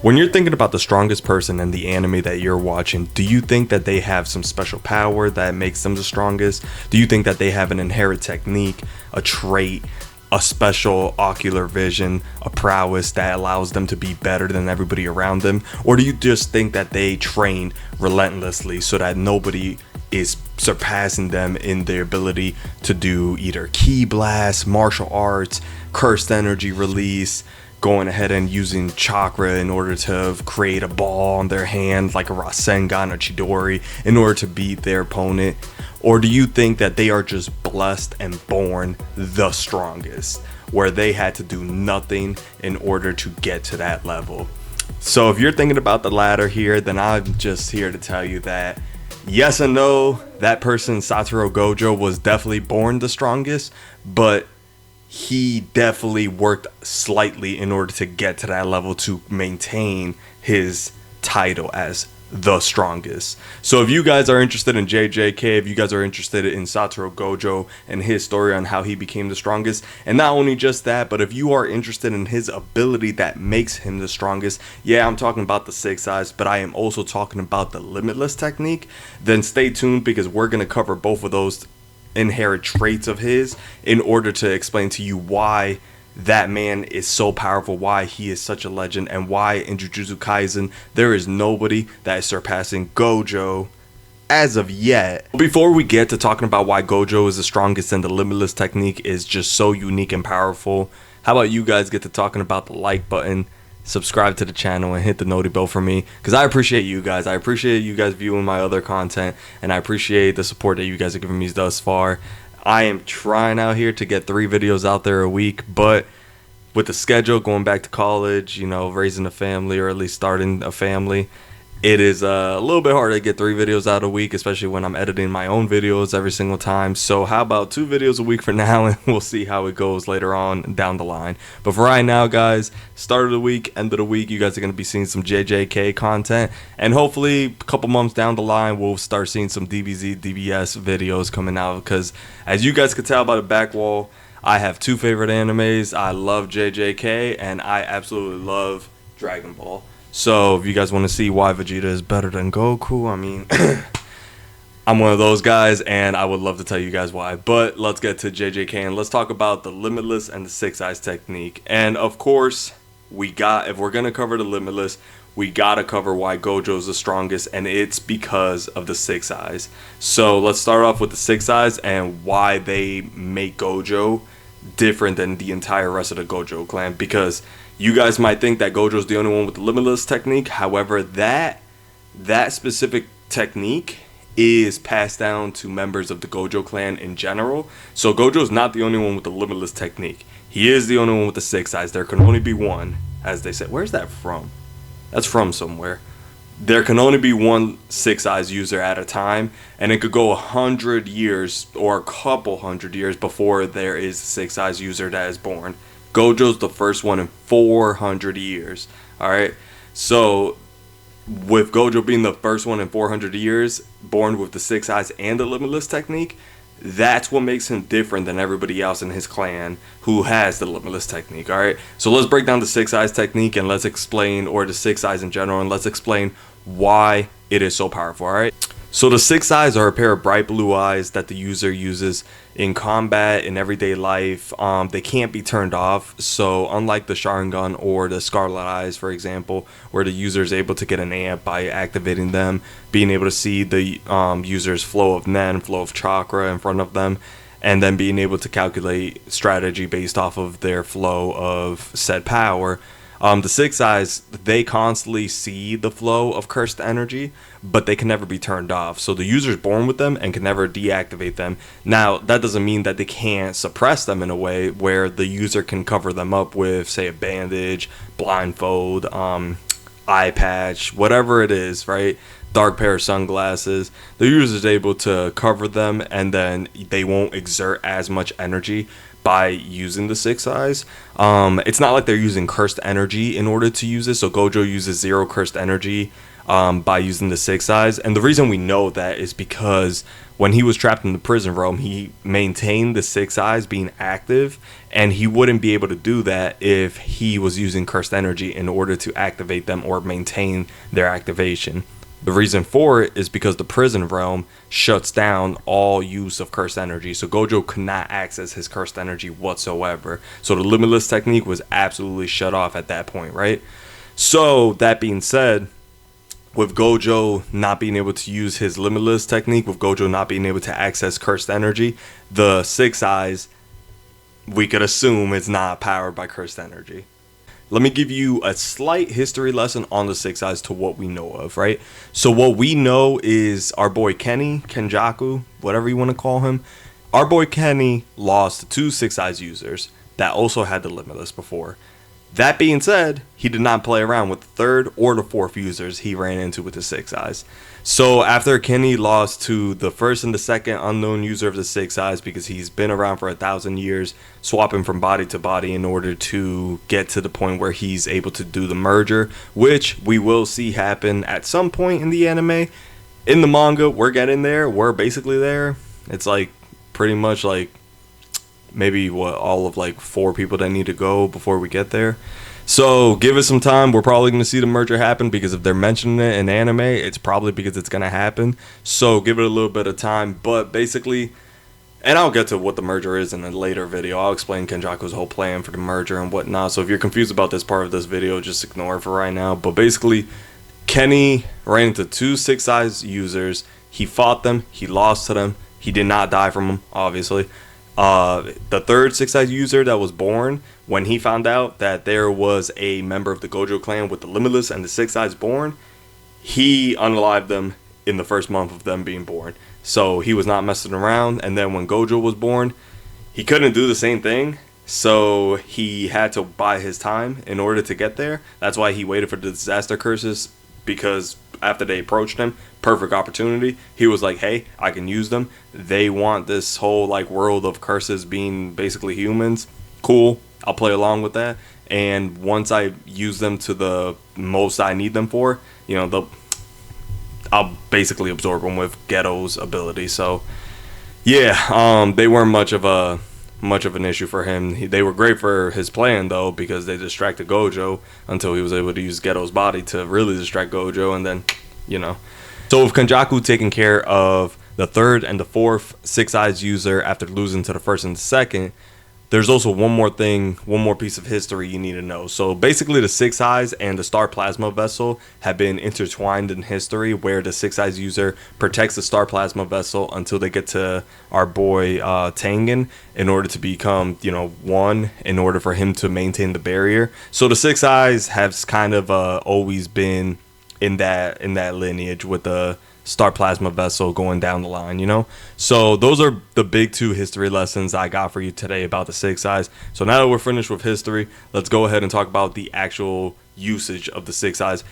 When you're thinking about the strongest person in the anime that you're watching, do you think that they have some special power that makes them the strongest? Do you think that they have an inherent technique, a trait, a special ocular vision, a prowess that allows them to be better than everybody around them? Or do you just think that they train relentlessly so that nobody is surpassing them in their ability to do either ki blast, martial arts, cursed energy release, going ahead and using chakra in order to create a ball on their hand like a Rasengan or Chidori in order to beat their opponent? Or do you think that they are just blessed and born the strongest, where they had to do nothing in order to get to that level? So if you're thinking about the latter here, then I'm just here to tell you that yes and no, that person, Satoru Gojo, was definitely born the strongest, but he definitely worked slightly in order to get to that level to maintain his title as the strongest. So if you guys are interested in JJK, if you guys are interested in Satoru Gojo and his story on how he became the strongest, and not only just that, but if you are interested in his ability that makes him the strongest, yeah, I'm talking about the Six Eyes, but I am also talking about the Limitless technique, then stay tuned because we're going to cover both of those inherent traits of his in order to explain to you why that man is so powerful, why he is such a legend, and why in Jujutsu Kaisen there is nobody that is surpassing Gojo as of yet. Before we get to talking about why Gojo is the strongest and the Limitless technique is just so unique and powerful, how about you guys get to talking about the like button, subscribe to the channel, and hit the noti bell for me, because I appreciate you guys. I appreciate you guys viewing my other content, and I appreciate the support that you guys are giving me thus far. I am trying out here to get 3 videos out there a week, but with the schedule, going back to college, you know, raising a family, or at least starting a family, it is a little bit hard to get 3 videos out a week, especially when I'm editing my own videos every single time. So how about 2 videos a week for now, and we'll see how it goes later on down the line. But for right now, guys, start of the week, end of the week, you guys are going to be seeing some JJK content, and hopefully a couple months down the line, we'll start seeing some DBZ, DBS videos coming out, because as you guys could tell by the back wall, I have 2 favorite animes. I love JJK, and I absolutely love Dragon Ball. So if you guys want to see why Vegeta is better than Goku, I mean, I'm one of those guys, and I would love to tell you guys why. But let's get to JJK, and let's talk about the Limitless and the Six Eyes technique. And of course, if we're going to cover the Limitless, we got to cover why Gojo is the strongest, and it's because of the Six Eyes. So let's start off with the Six Eyes and why they make Gojo different than the entire rest of the Gojo clan, because you guys might think that Gojo's the only one with the Limitless technique. However, that specific technique is passed down to members of the Gojo clan in general. So Gojo's not the only one with the Limitless technique. He is the only one with the Six Eyes. There can only be one, as they said. Where's that from? That's from somewhere. There can only be one Six Eyes user at a time, and it could go 100 years or a couple hundred years before there is a Six Eyes user that is born. Gojo's the first one in 400 years. Alright, so with Gojo being the first one in 400 years, born with the Six Eyes and the Limitless technique, that's what makes him different than everybody else in his clan who has the Limitless technique. Alright, so let's break down the Six Eyes technique, and let's explain, or the Six Eyes in general, and let's explain why it is so powerful. Alright, so the Six Eyes are a pair of bright blue eyes that the user uses in combat, in everyday life. They can't be turned off, so unlike the Sharingan or the Scarlet Eyes, for example, where the user is able to get an amp by activating them, being able to see the user's flow of nen, flow of chakra in front of them, and then being able to calculate strategy based off of their flow of said power. The Six Eyes, they constantly see the flow of cursed energy, but they can never be turned off. So the user's born with them and can never deactivate them. Now, that doesn't mean that they can't suppress them in a way where the user can cover them up with, say, a bandage, blindfold, eye patch, whatever it is, right? Dark pair of sunglasses. The user is able to cover them, and then they won't exert as much energy by using the six eyes. It's not like they're using cursed energy in order to use it. So Gojo uses zero cursed energy by using the six eyes. And the reason we know that is because when he was trapped in the prison realm, he maintained the six eyes being active, and he wouldn't be able to do that if he was using cursed energy in order to activate them or maintain their activation. The reason for it is because the prison realm shuts down all use of cursed energy. So Gojo could not access his cursed energy whatsoever. So the Limitless technique was absolutely shut off at that point, right? So that being said, with Gojo not being able to use his Limitless technique, with Gojo not being able to access cursed energy, the six eyes, we could assume it's not powered by cursed energy. Let me give you a slight history lesson on the six eyes to what we know of, right? So what we know is our boy Kenjaku, whatever you want to call him. Our boy Kenny lost to two six eyes users that also had the Limitless before. That being said, he did not play around with the third or the fourth users he ran into with the six eyes. So after Kenny lost to the first and the second unknown user of the six eyes, because he's been around for 1,000 years, swapping from body to body in order to get to the point where he's able to do the merger, which we will see happen at some point in the anime. In the manga, we're getting there. We're basically there. It's like pretty much like maybe all of like 4 people that need to go before we get there. So give it some time. We're probably going to see the merger happen, because if they're mentioning it in anime, it's probably because it's going to happen. So give it a little bit of time. But basically, and I'll get to what the merger is in a later video. I'll explain Kenjaku's whole plan for the merger and whatnot. So if you're confused about this part of this video, just ignore it for right now. But basically, Kenny ran into 2 six eyes users. He fought them. He lost to them. He did not die from them, obviously. The third six eyes user that was born, when he found out that there was a member of the Gojo clan with the Limitless and the six eyes born, he unalived them in the first month of them being born. So he was not messing around. And then when Gojo was born, he couldn't do the same thing. So he had to buy his time in order to get there. That's why he waited for the disaster curses, because after they approached him, perfect opportunity, he was like, hey, I can use them. They want this whole like world of curses being basically humans. Cool, I'll play along with that. And once I use them to the most I need them for, you know, I'll basically absorb them with Ghetto's ability. So yeah, they weren't much of an issue for him. They were great for his plan though, because they distracted Gojo until he was able to use Ghetto's body to really distract Gojo, and then, you know. So with Kenjaku taking care of the third and the fourth six eyes user after losing to the first and the second, there's also one more piece of history you need to know. So basically, the six eyes and the star plasma vessel have been intertwined in history, where the six eyes user protects the star plasma vessel until they get to our boy Tengen, in order to become, you know, one, in order for him to maintain the barrier. So the six eyes have kind of always been in that lineage with the star plasma vessel going down the line, you know. So those are the big 2 history lessons I got for you today about the six eyes. So now that we're finished with history, let's go ahead and talk about the actual usage of the six eyes.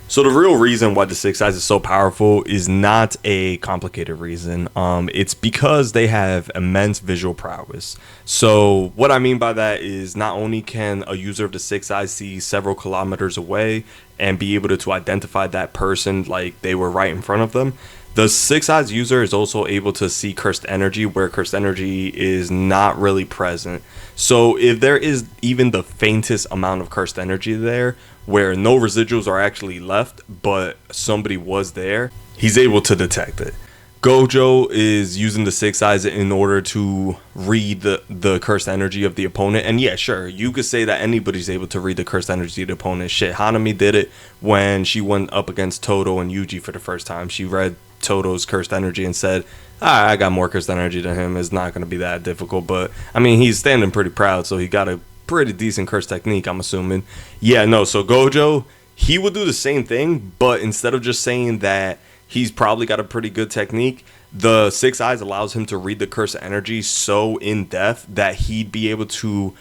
So the real reason why the six eyes is so powerful is not a complicated reason. It's because they have immense visual prowess. So what I mean by that is, not only can a user of the six eyes see several kilometers away and be able to identify that person like they were right in front of them, the six eyes user is also able to see cursed energy where cursed energy is not really present. So if there is even the faintest amount of cursed energy there, where no residuals are actually left, but somebody was there, he's able to detect it. Gojo is using the six eyes in order to read the cursed energy of the opponent. And yeah, sure, you could say that anybody's able to read the cursed energy of the opponent. Shit, Hanami did it when she went up against Todo and Yuji for the first time. She read Todo's cursed energy and said, I got more cursed energy than him. It's not going to be that difficult. But I mean, he's standing pretty proud, so he got a pretty decent curse technique, I'm assuming. Yeah, no, so Gojo, he would do the same thing, but instead of just saying that he's probably got a pretty good technique, the six eyes allows him to read the curse energy so in depth that he'd be able to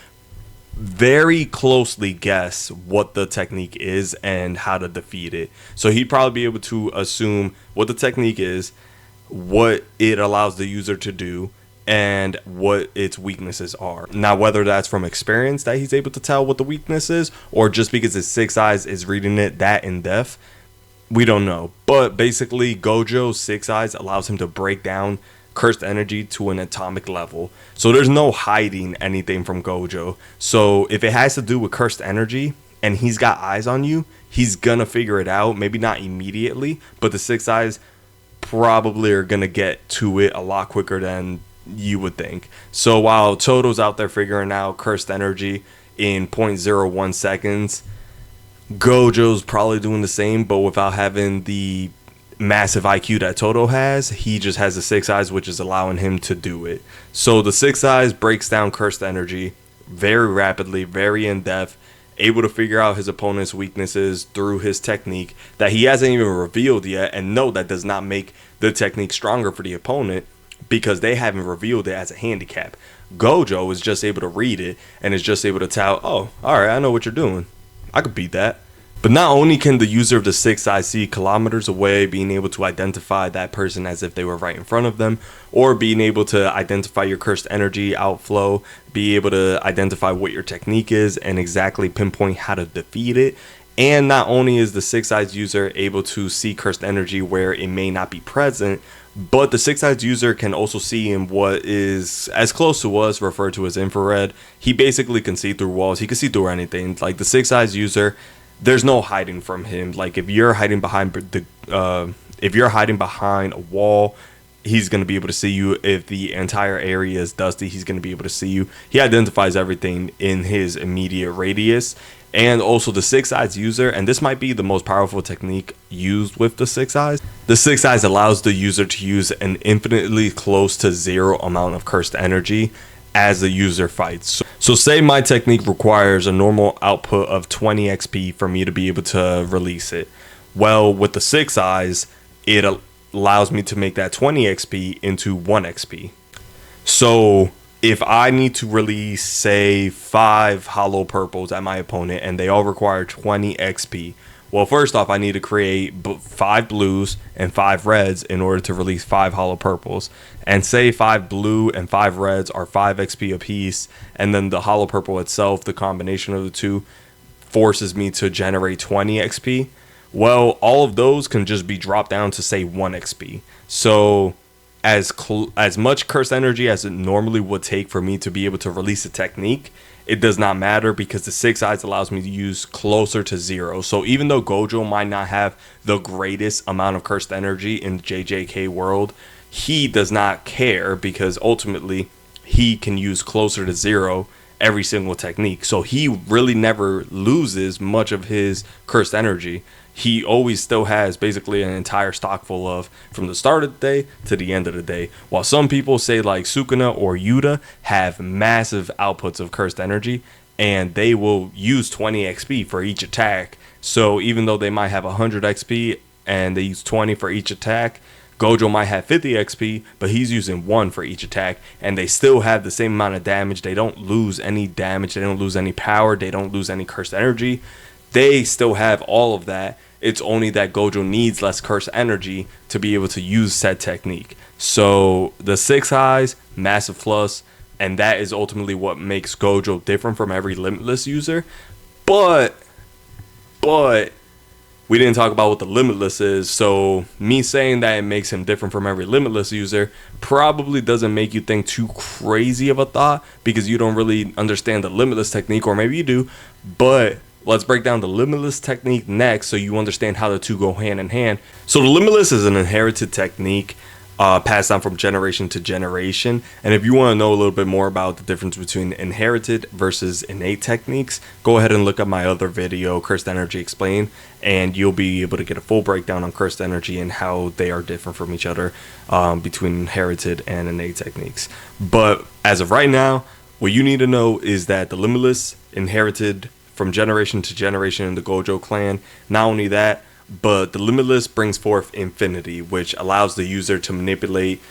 very closely guess what the technique is and how to defeat it. So he'd probably be able to assume what the technique is, what it allows the user to do, and what its weaknesses are. Now, whether that's from experience that he's able to tell what the weakness is, or just because his six eyes is reading it that in depth, we don't know. But basically, Gojo's six eyes allows him to break down cursed energy to an atomic level. So there's no hiding anything from Gojo. So if it has to do with cursed energy and he's got eyes on you, he's gonna figure it out. Maybe not immediately, but the six eyes probably are gonna get to it a lot quicker than you would think. So while Toto's out there figuring out cursed energy in 0.01 seconds, Gojo's probably doing the same, but without having the massive IQ that Toto has. He just has the six eyes, which is allowing him to do it. So the six eyes breaks down cursed energy very rapidly, very in depth, able to figure out his opponent's weaknesses through his technique that he hasn't even revealed yet. And no, that does not make the technique stronger for the opponent, because they haven't revealed it as a handicap. Gojo is just able to read it and is just able to tell, oh, all right, I know what you're doing. I could beat that. But not only can the user of the sixth eye see kilometers away, being able to identify that person as if they were right in front of them, or being able to identify your cursed energy outflow, be able to identify what your technique is and exactly pinpoint how to defeat it. And not only is the six eyes user able to see cursed energy where it may not be present, but the six eyes user can also see in what is as close to us referred to as infrared. He basically can see through walls. He can see through anything. Like the six eyes user, there's no hiding from him. Like if you're hiding behind a wall, he's going to be able to see you. If the entire area is dusty, he's going to be able to see you. He identifies everything in his immediate radius. And also the six eyes user, and this might be the most powerful technique used with the six eyes. The six eyes allows the user to use an infinitely close to zero amount of cursed energy as the user fights. So say my technique requires a normal output of 20 XP for me to be able to release it. Well, with the six eyes, it allows me to make that 20 XP into 1 XP. So if I need to release, say, 5 hollow purples at my opponent and they all require 20 XP, well, first off, I need to create 5 blues and 5 reds in order to release 5 hollow purples. And say 5 blue and 5 reds are 5 XP apiece, and then the hollow purple itself, the combination of the two, forces me to generate 20 XP. Well, all of those can just be dropped down to, say, 1 XP. So as much cursed energy as it normally would take for me to be able to release a technique, it does not matter, because the six eyes allows me to use closer to 0. So even though Gojo might not have the greatest amount of cursed energy in the JJK world, he does not care, because ultimately he can use closer to 0 every single technique. So he really never loses much of his cursed energy. He always still has basically an entire stock full of from the start of the day to the end of the day. While some people, say like Sukuna or Yuta, have massive outputs of cursed energy and they will use 20 XP for each attack. So even though they might have 100 XP and they use 20 for each attack, Gojo might have 50 XP, but he's using 1 for each attack, and they still have the same amount of damage. They don't lose any damage, they don't lose any power, they don't lose any cursed energy. They still have all of that. It's only that Gojo needs less cursed energy to be able to use said technique. So the six eyes, massive plus, and that is ultimately what makes Gojo different from every Limitless user. But we didn't talk about what the Limitless is, so me saying that it makes him different from every Limitless user probably doesn't make you think too crazy of a thought, because you don't really understand the Limitless technique, or maybe you do. But let's break down the Limitless technique next so you understand how the two go hand in hand. So the Limitless is an inherited technique passed down from generation to generation. And if you want to know a little bit more about the difference between inherited versus innate techniques, go ahead and look at my other video, Cursed Energy Explained, and you'll be able to get a full breakdown on cursed energy and how they are different from each other between inherited and innate techniques. But as of right now, what you need to know is that the Limitless inherited from generation to generation in the Gojo clan. Not only that, but the Limitless brings forth infinity, which allows the user to manipulate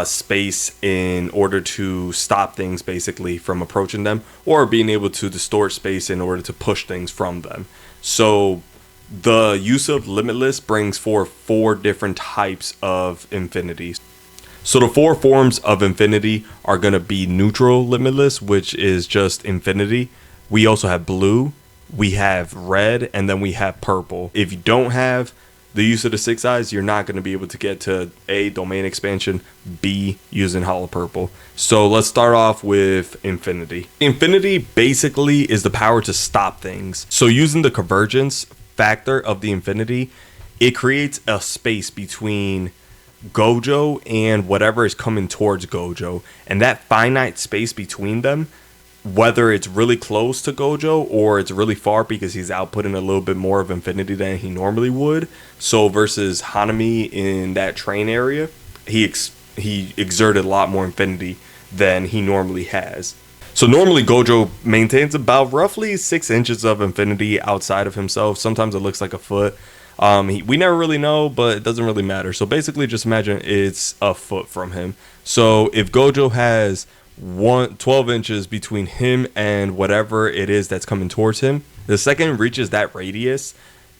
space in order to stop things basically from approaching them, or being able to distort space in order to push things from them. So the use of Limitless brings forth 4 different types of infinities. So the four forms of infinity are going to be neutral limitless, which is just infinity. We also have blue, we have red, and then we have purple. If you don't have the use of the six eyes, you're not going to be able to get to A, domain expansion, B, using hollow purple. So let's start off with infinity. Infinity basically is the power to stop things. So using the convergence factor of the infinity, it creates a space between Gojo and whatever is coming towards Gojo. And that finite space between them, whether it's really close to Gojo or it's really far because he's outputting a little bit more of infinity than he normally would. So versus Hanami in that train area, he exerted a lot more infinity than he normally has. So normally Gojo maintains about roughly 6 inches of infinity outside of himself. Sometimes it looks like a foot. We never really know, but it doesn't really matter. So basically just imagine it's a foot from him. So if Gojo has 12 inches between him and whatever it is that's coming towards him, the second it reaches that radius,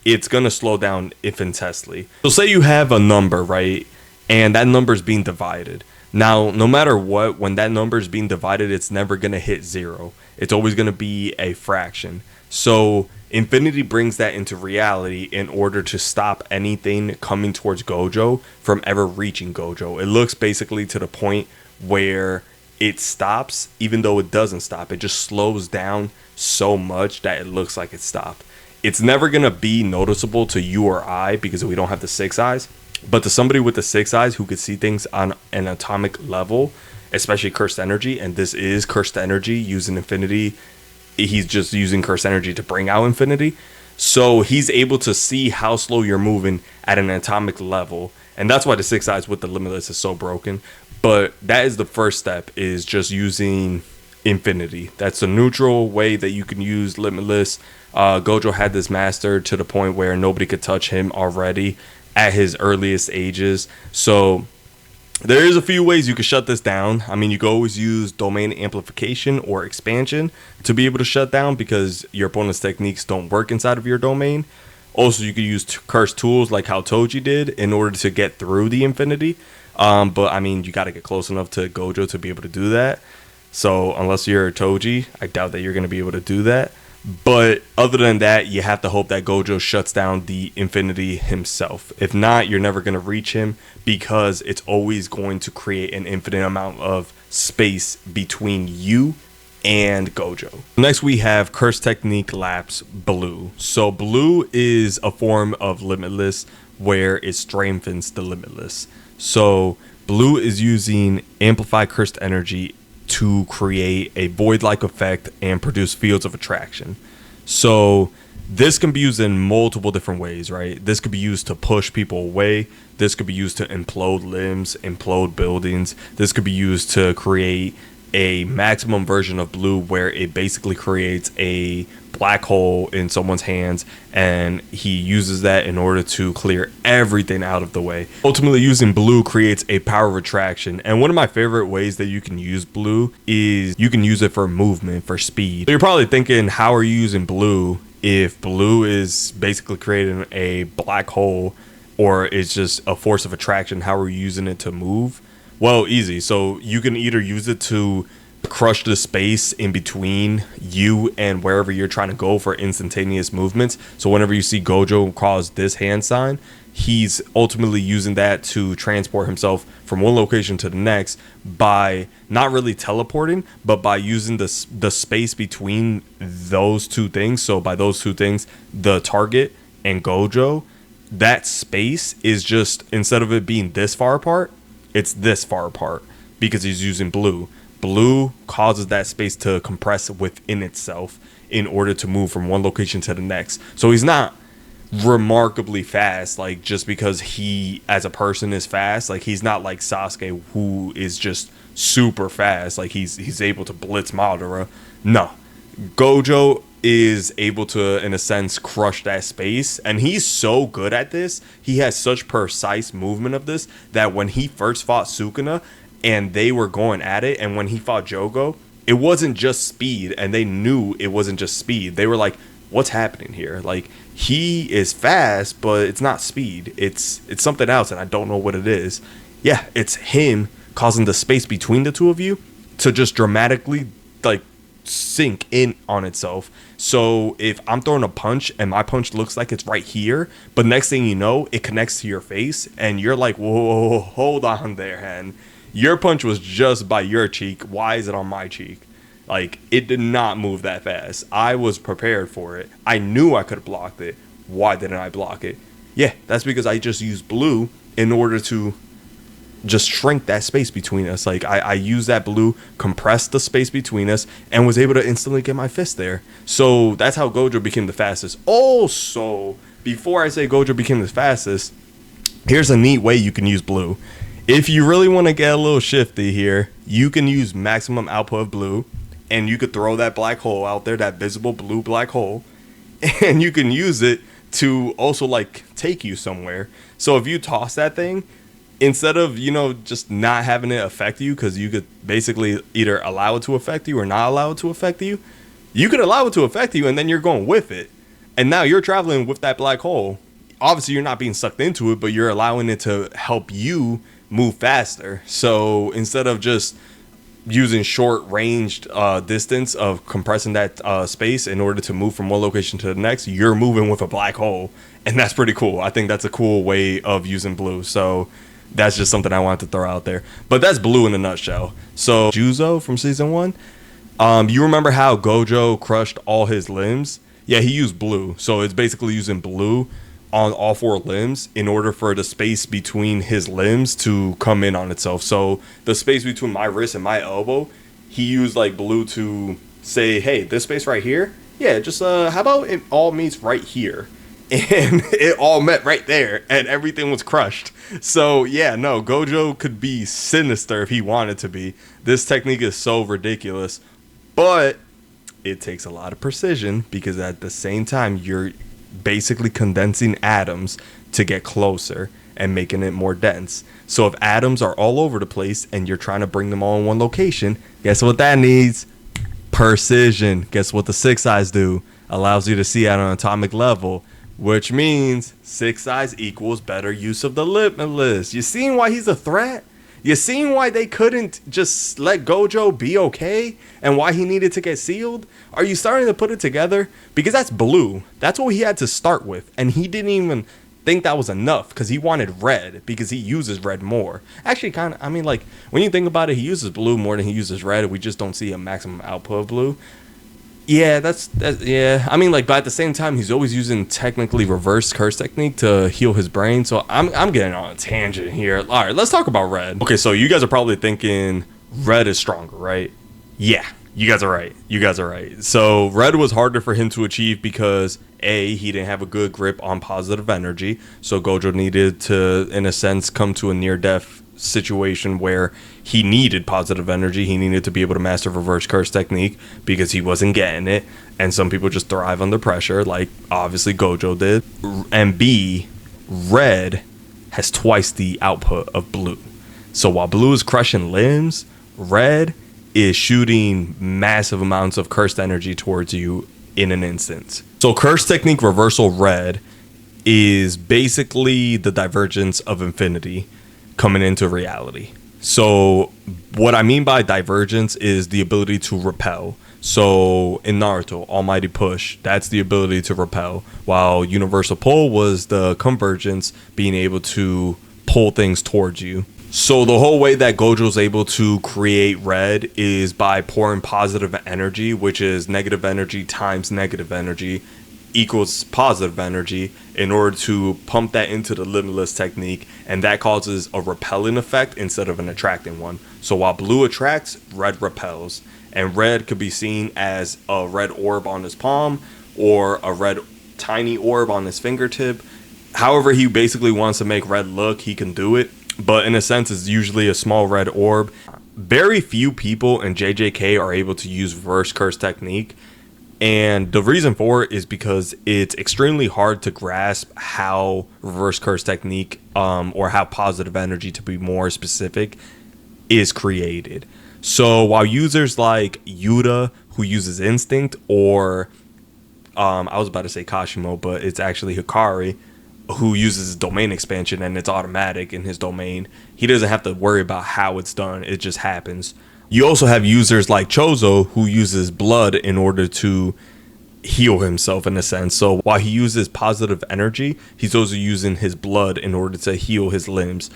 it's going to slow down infinitesimally. So say you have a number, right? And that number is being divided. Now, no matter what, when that number is being divided, it's never going to hit 0. It's always going to be a fraction. So infinity brings that into reality in order to stop anything coming towards Gojo from ever reaching Gojo. It looks basically to the point where it stops, even though it doesn't stop. It just slows down so much that it looks like it stopped. It's never going to be noticeable to you or I because we don't have the six eyes. But to somebody with the six eyes who could see things on an atomic level, especially cursed energy, and this is cursed energy using infinity, he's just using cursed energy to bring out infinity. So he's able to see how slow you're moving at an atomic level. And that's why the six eyes with the limitless is so broken. But that is the first step, is just using infinity. That's the neutral way that you can use limitless. Gojo had this mastered to the point where nobody could touch him already at his earliest ages. So there is a few ways you can shut this down. I mean, you can always use domain amplification or expansion to be able to shut down because your opponent's techniques don't work inside of your domain. Also, you could use cursed tools like how Toji did in order to get through the infinity. But I mean, you got to get close enough to Gojo to be able to do that. So unless you're a Toji, I doubt that you're going to be able to do that. But other than that, you have to hope that Gojo shuts down the infinity himself. If not, you're never going to reach him because it's always going to create an infinite amount of space between you and Gojo. Next, we have Curse Technique Lapse Blue. So Blue is a form of Limitless where it strengthens the Limitless. So Blue is using Amplified Cursed Energy to create a void-like effect and produce fields of attraction. So this can be used in multiple different ways, right? This could be used to push people away. This could be used to implode limbs, implode buildings. This could be used to create a maximum version of blue where it basically creates a black hole in someone's hands, and he uses that in order to clear everything out of the way. Ultimately, using blue creates a power of attraction, and one of my favorite ways that you can use blue is you can use it for movement, for speed. So you're probably thinking, how are you using blue if blue is basically creating a black hole or it's just a force of attraction? How are you using it to move? Well, easy. So you can either use it to crush the space in between you and wherever you're trying to go for instantaneous movements. So whenever you see Gojo cause this hand sign, he's ultimately using that to transport himself from one location to the next by not really teleporting, but by using the space between those two things. So by those two things, the target and Gojo, that space is just, instead of it being this far apart, it's this far apart because he's using blue. Blue causes that space to compress within itself in order to move from one location to the next. So he's not remarkably fast, like just because he as a person is fast. Like he's not like Sasuke, who is just super fast. Like he's able to blitz Madara. No, Gojo is able to, in a sense, crush that space, and he's so good at this. He has such precise movement of this that when he first fought Sukuna and they were going at it, and when he fought Jogo, it wasn't just speed, and they knew it wasn't just speed. They were like, what's happening here? Like, he is fast, but it's not speed. It's something else, and I don't know what it is. yeah, it's him causing the space between the two of you to just dramatically like sink in on itself. So if I'm throwing a punch and my punch looks like it's right here, but next thing you know, it connects to your face and you're like, whoa, hold on there, hen. Your punch was just by your cheek. Why is it on my cheek? Like, it did not move that fast. I was prepared for it. I knew I could have blocked it. Why didn't I block it? Yeah, that's because I just used blue in order to just shrink that space between us. Like, I used that blue, compressed the space between us, and was able to instantly get my fist there. So that's how Gojo became the fastest. Also, before I say Gojo became the fastest, here's a neat way you can use blue. If you really want to get a little shifty here, you can use maximum output of blue, and you could throw that black hole out there, that visible blue black hole, and you can use it to also like take you somewhere. So if you toss that thing, instead of, you know, just not having it affect you, because you could basically either allow it to affect you or not allow it to affect you, you could allow it to affect you and then you're going with it. And now you're traveling with that black hole. Obviously, you're not being sucked into it, but you're allowing it to help you move faster. So instead of just using short ranged distance of compressing that space in order to move from one location to the next, you're moving with a black hole. And that's pretty cool. I think that's a cool way of using blue. So that's just something I wanted to throw out there. But that's blue in a nutshell. So Juzo from season 1, you remember how Gojo crushed all his limbs? Yeah, he used blue. So it's basically using blue on all 4 limbs in order for the space between his limbs to come in on itself. So the space between my wrist and my elbow, he used like blue to say, hey, this space right here, yeah, just how about it all meets right here? And it all met right there and everything was crushed. So yeah, no, Gojo could be sinister if he wanted to be. This technique is so ridiculous, but it takes a lot of precision because at the same time you're basically condensing atoms to get closer and making it more dense. So if atoms are all over the place and you're trying to bring them all in one location, guess what that needs? Precision. Guess what the 6 eyes do? Allows you to see at an atomic level, which means 6 eyes equals better use of the Limitless. You seeing why he's a threat? You seeing why they couldn't just let Gojo be okay and why he needed to get sealed? Are you starting to put it together? Because that's blue. That's what he had to start with. And he didn't even think that was enough because he wanted red because he uses red more. Actually, kind of, I mean, like, when you think about it, he uses blue more than he uses red. We just don't see a maximum output of blue. Yeah, that's yeah. I mean, like, but at the same time, he's always using technically reverse curse technique to heal his brain. So I'm getting on a tangent here. All right, let's talk about red. Okay, so you guys are probably thinking red is stronger, right? Yeah, you guys are right. You guys are right. So red was harder for him to achieve because A, he didn't have a good grip on positive energy. So Gojo needed to, in a sense, come to a near-death situation where he needed positive energy. He needed to be able to master reverse curse technique because he wasn't getting it. And some people just thrive under pressure, like obviously Gojo did. And B, red has twice the output of blue. So while blue is crushing limbs, red is shooting massive amounts of cursed energy towards you in an instant. So curse technique reversal red is basically the divergence of infinity coming into reality. So what I mean by divergence is the ability to repel. So in Naruto, Almighty Push, that's the ability to repel, while Universal Pull was the convergence, being able to pull things towards you. So the whole way that Gojo's able to create red is by pouring positive energy, which is negative energy times negative energy equals positive energy, in order to pump that into the Limitless technique, and that causes a repelling effect instead of an attracting one. So while blue attracts, red repels, and red could be seen as a red orb on his palm or a red tiny orb on his fingertip. However he basically wants to make red look, he can do it, but in a sense it's usually a small red orb. Very few people in JJK are able to use reverse curse technique. And the reason for it is because it's extremely hard to grasp how reverse curse technique, or how positive energy, to be more specific, is created. So while users like Yuta, who uses instinct, or I was about to say Kashimo, but it's actually Hikari, who uses domain expansion and it's automatic in his domain. He doesn't have to worry about how it's done. It just happens. You also have users like Chozo who uses blood in order to heal himself in a sense. So while he uses positive energy, he's also using his blood in order to heal his limbs.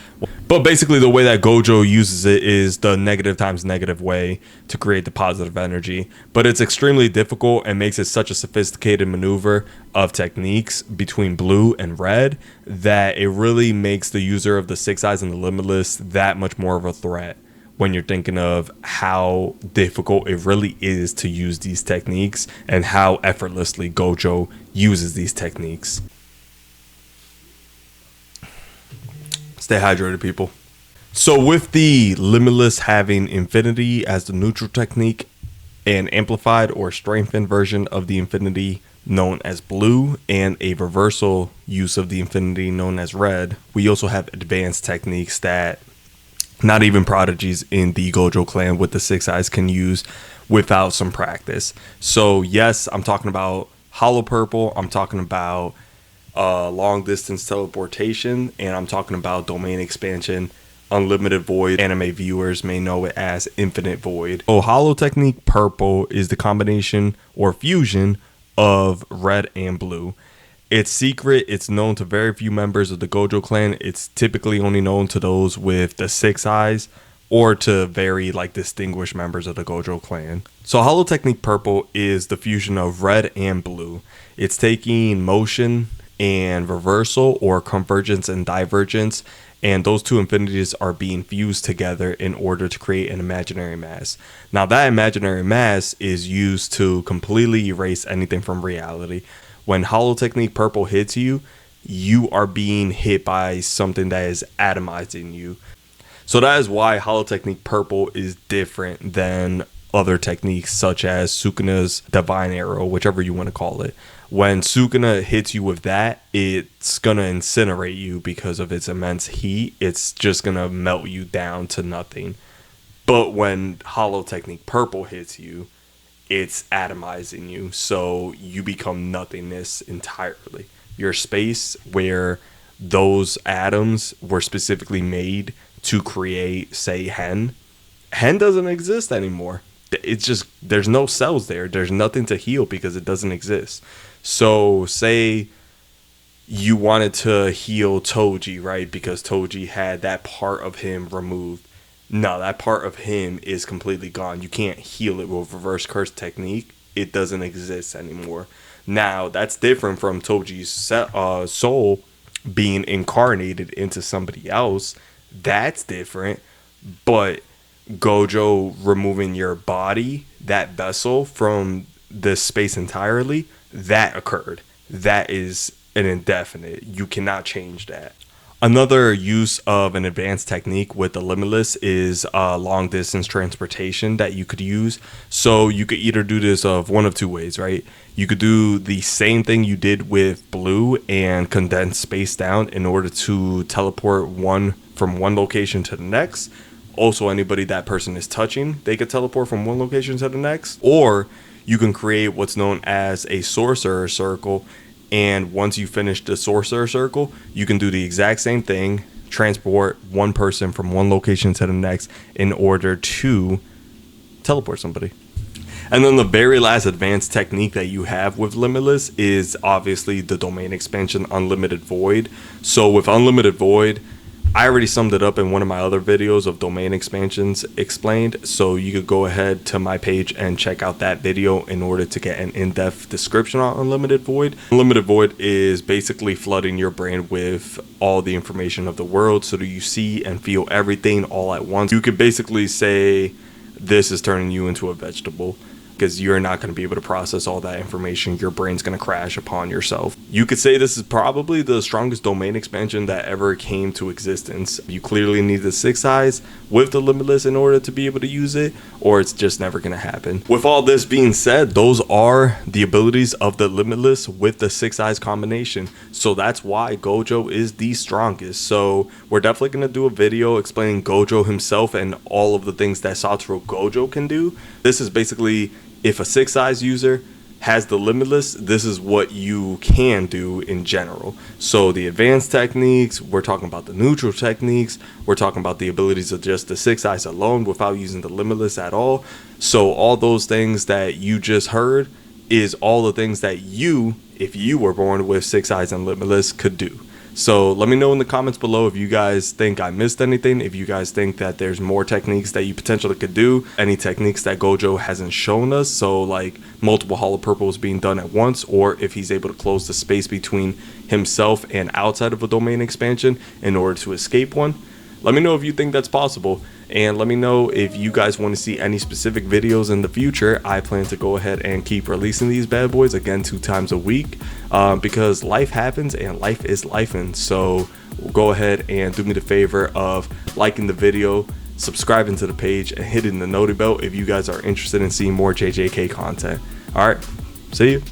But basically the way that Gojo uses it is the negative times negative way to create the positive energy. But it's extremely difficult and makes it such a sophisticated maneuver of techniques between blue and red that it really makes the user of the Six Eyes and the Limitless that much more of a threat when you're thinking of how difficult it really is to use these techniques and how effortlessly Gojo uses these techniques. Stay hydrated, people. So with the Limitless having Infinity as the neutral technique, an amplified or strengthened version of the Infinity known as blue, and a reversal use of the Infinity known as red, we also have advanced techniques that not even prodigies in the Gojo clan with the Six Eyes can use without some practice. So yes, I'm talking about Hollow Purple, I'm talking about long distance teleportation, and I'm talking about domain expansion. Unlimited Void, anime viewers may know it as Infinite Void. So Hollow Technique Purple is the combination or fusion of red and blue. It's secret. It's known to very few members of the Gojo clan. It's typically only known to those with the Six Eyes or to very distinguished members of the Gojo clan. So Hollow Technique Purple is the fusion of red and blue. It's taking motion and reversal or convergence and divergence, and those two infinities are being fused together in order to create an imaginary mass. Now that imaginary mass is used to completely erase anything from reality. When Hollow Technique Purple hits you, you are being hit by something that is atomizing you. So that is why Hollow Technique Purple is different than other techniques such as Sukuna's Divine Arrow, whichever you want to call it. When Sukuna hits you with that, it's going to incinerate you because of its immense heat. It's just going to melt you down to nothing. But when Hollow Technique Purple hits you, it's atomizing you, so you become nothingness entirely. Your space where those atoms were specifically made to create, say, Hen doesn't exist anymore. It's just, there's no cells there. There's nothing to heal because it doesn't exist. So say you wanted to heal Toji, right? Because Toji had that part of him removed. No, that part of him is completely gone. You can't heal it with reverse curse technique. It doesn't exist anymore. Now, that's different from Toji's soul being incarnated into somebody else. That's different. But Gojo removing your body, that vessel, from this space entirely, that occurred. That is an indefinite. You cannot change that. Another use of an advanced technique with the Limitless is long distance transportation that you could use. So you could either do this of one of two ways, right? You could do the same thing you did with blue and condense space down in order to teleport from one location to the next. Also, anybody that person is touching, they could teleport from one location to the next. Or you can create what's known as a sorcerer circle. And once you finish the sorcerer circle, you can do the exact same thing, transport one person from one location to the next in order to teleport somebody. And then the very last advanced technique that you have with Limitless is obviously the domain expansion Unlimited Void. So with Unlimited Void, I already summed it up in one of my other videos of domain expansions explained, so you could go ahead to my page and check out that video in order to get an in-depth description on Unlimited Void. Unlimited Void is basically flooding your brain with all the information of the world so that you see and feel everything all at once. You could basically say this is turning you into a vegetable, because you're not going to be able to process all that information. Your brain's going to crash upon yourself. You could say this is probably the strongest domain expansion that ever came to existence. You clearly need the Six Eyes with the Limitless in order to be able to use it, or it's just never going to happen. With all this being said, those are the abilities of the Limitless with the Six Eyes combination. So that's why Gojo is the strongest. So we're definitely going to do a video explaining Gojo himself and all of the things that Satoru Gojo can do. This is basically if a Six Eyes user has the Limitless, this is what you can do in general. So the advanced techniques, we're talking about the neutral techniques, we're talking about the abilities of just the 6 eyes alone without using the Limitless at all. So all those things that you just heard is all the things that you, if you were born with 6 eyes and Limitless, could do. So let me know in the comments below if you guys think I missed anything, if you guys think that there's more techniques that you potentially could do, any techniques that Gojo hasn't shown us, so like multiple hollow purples being done at once, or if he's able to close the space between himself and outside of a domain expansion in order to escape one. Let me know if you think that's possible, and let me know if you guys want to see any specific videos in the future. I plan to go ahead and keep releasing these bad boys again 2 times a week, because life happens and life is lifing. So go ahead and do me the favor of liking the video, subscribing to the page, and hitting the noti bell if you guys are interested in seeing more JJK content. All right, see you.